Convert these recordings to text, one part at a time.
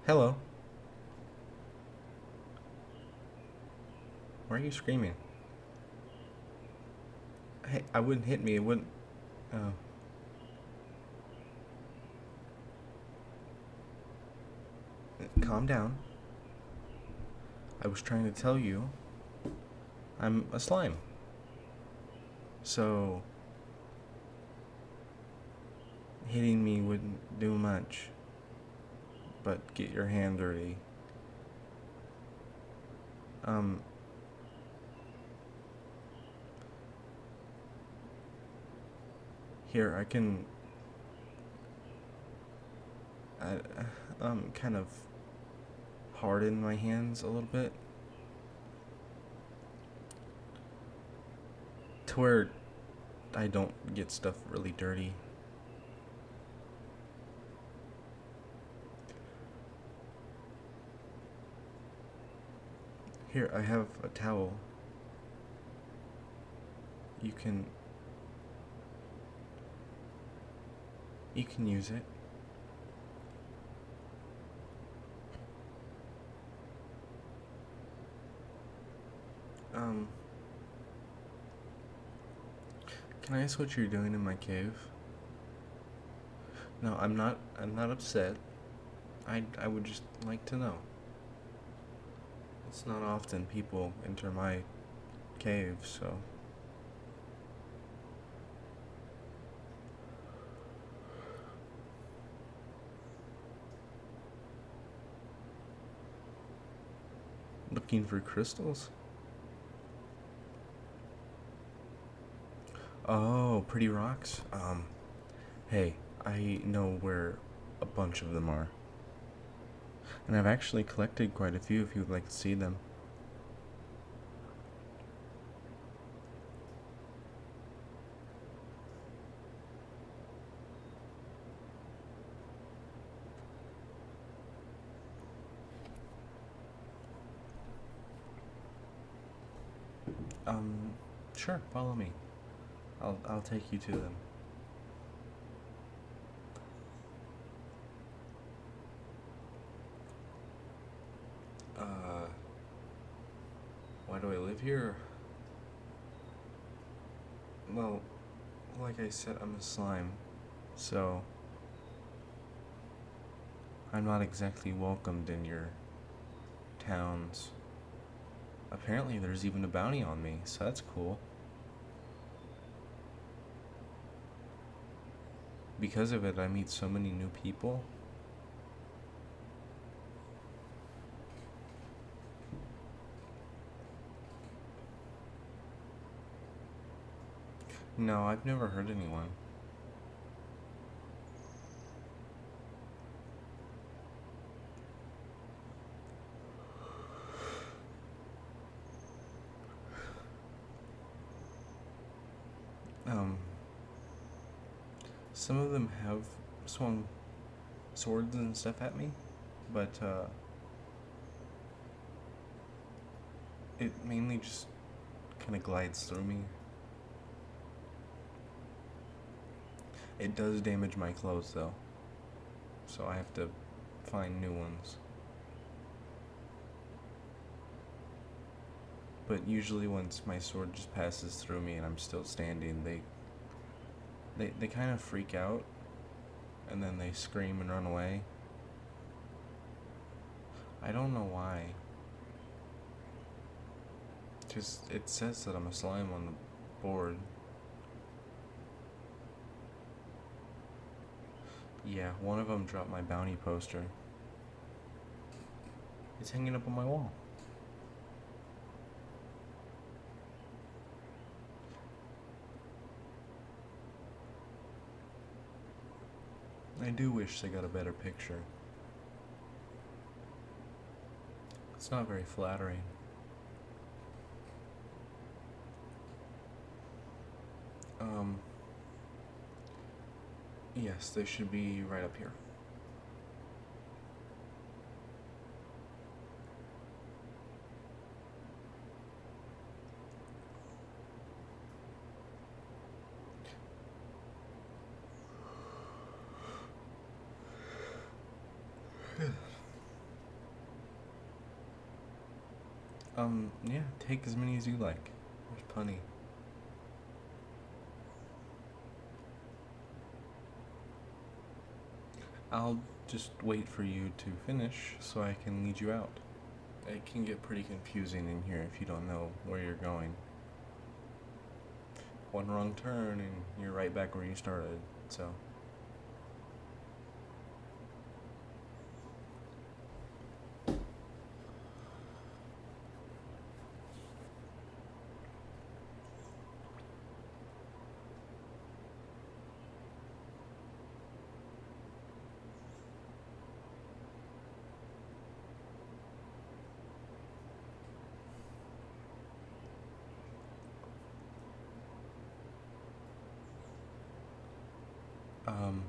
Hello. Why are you screaming? Hey, I wouldn't hit me. It wouldn't. Oh. Calm down. I was trying to tell you I'm a slime. So, hitting me wouldn't do much. But get your hand dirty. Um, Here, I can. I, kind of harden my hands a little bit. To where I don't get stuff really dirty. Here, I have a towel. You can. You can use it. Um, can I ask what you're doing in my cave? No, I'm not. I'm not upset. I would just like to know. It's not often people enter my cave, so. Looking for crystals? Oh, pretty rocks? Hey, I know where a bunch of them are. And I've actually collected quite a few if you would like to see them. Um, sure, follow me. I'll take you to them. Uh, why do I live here? Well, like I said, I'm a slime, so I'm not exactly welcomed in your towns. Apparently, there's even a bounty on me, so that's cool. Because of it, I meet so many new people. No, I've never hurt anyone. Um, some of them have swung swords and stuff at me, but it mainly just kind of glides through me. It does damage my clothes though, so I have to find new ones. But usually once my sword just passes through me and I'm still standing, they kind of freak out and then they scream and run away. I don't know why. Just it says that I'm a slime on the board. Yeah, one of them dropped my bounty poster. It's hanging up on my wall. I do wish they got a better picture. It's not very flattering. Um, yes, they should be right up here. Yeah, take as many as you like. There's plenty. I'll just wait for you to finish so I can lead you out. It can get pretty confusing in here if you don't know where you're going. One wrong turn and you're right back where you started, so. Um,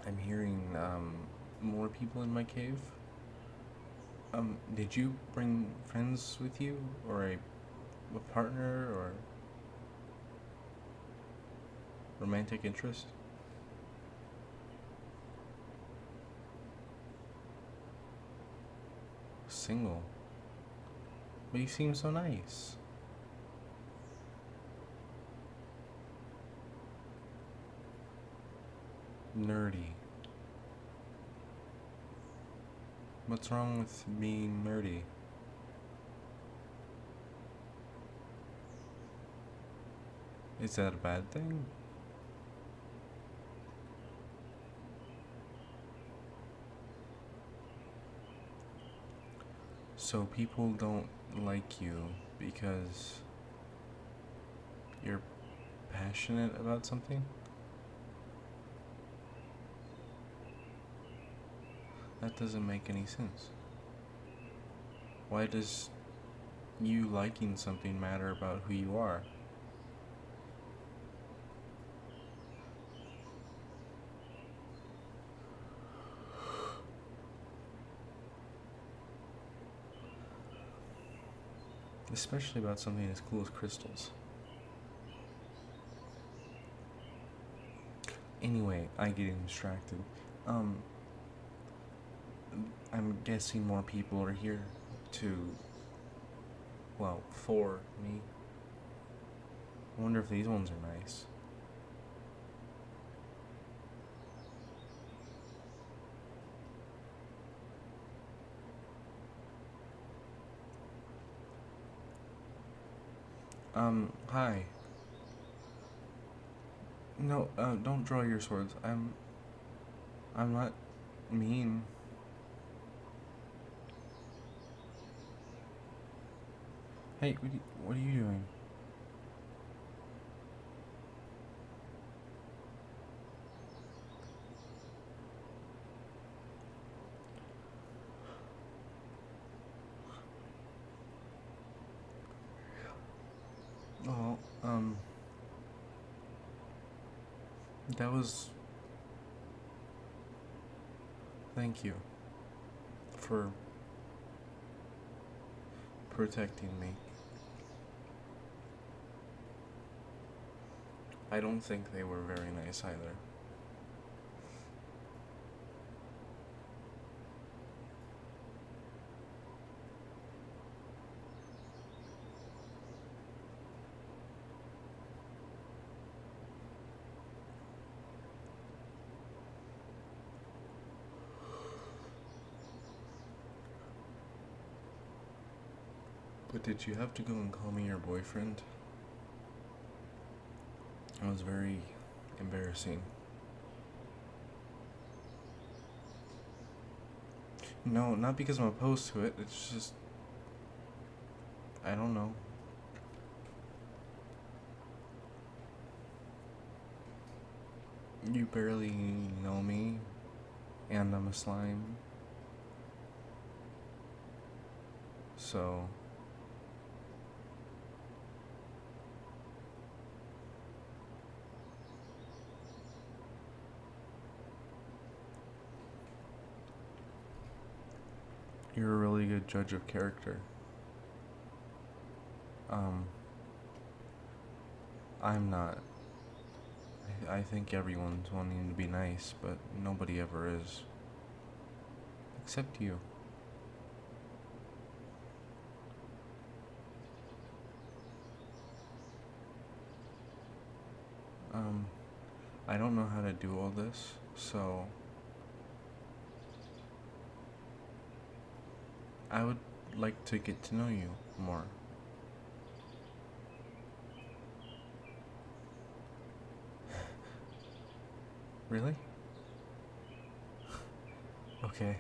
I'm hearing, more people in my cave. Did you bring friends with you? Or a partner? Or romantic interest? Single? But you seem so nice. Nerdy. What's wrong with being nerdy? Is that a bad thing? So people don't like you because you're passionate about something? That doesn't make any sense. Why does you liking something matter about who you are? Especially about something as cool as crystals. Anyway, I get distracted. Um, I'm guessing more people are here to, well, for me. I wonder if these ones are nice. Hi. No, don't draw your swords. I'm not mean. Hey, what are you doing? Well, that was. Thank you for protecting me. I don't think they were very nice either. But did you have to go and call me your boyfriend? It was very embarrassing. No, not because I'm opposed to it. It's just. I don't know. You barely know me, and I'm a slime. So. You're a really good judge of character. Um. I'm not. I think everyone's wanting to be nice, but nobody ever is. Except you. Um, I don't know how to do all this, so I would like to get to know you more. Really? Okay.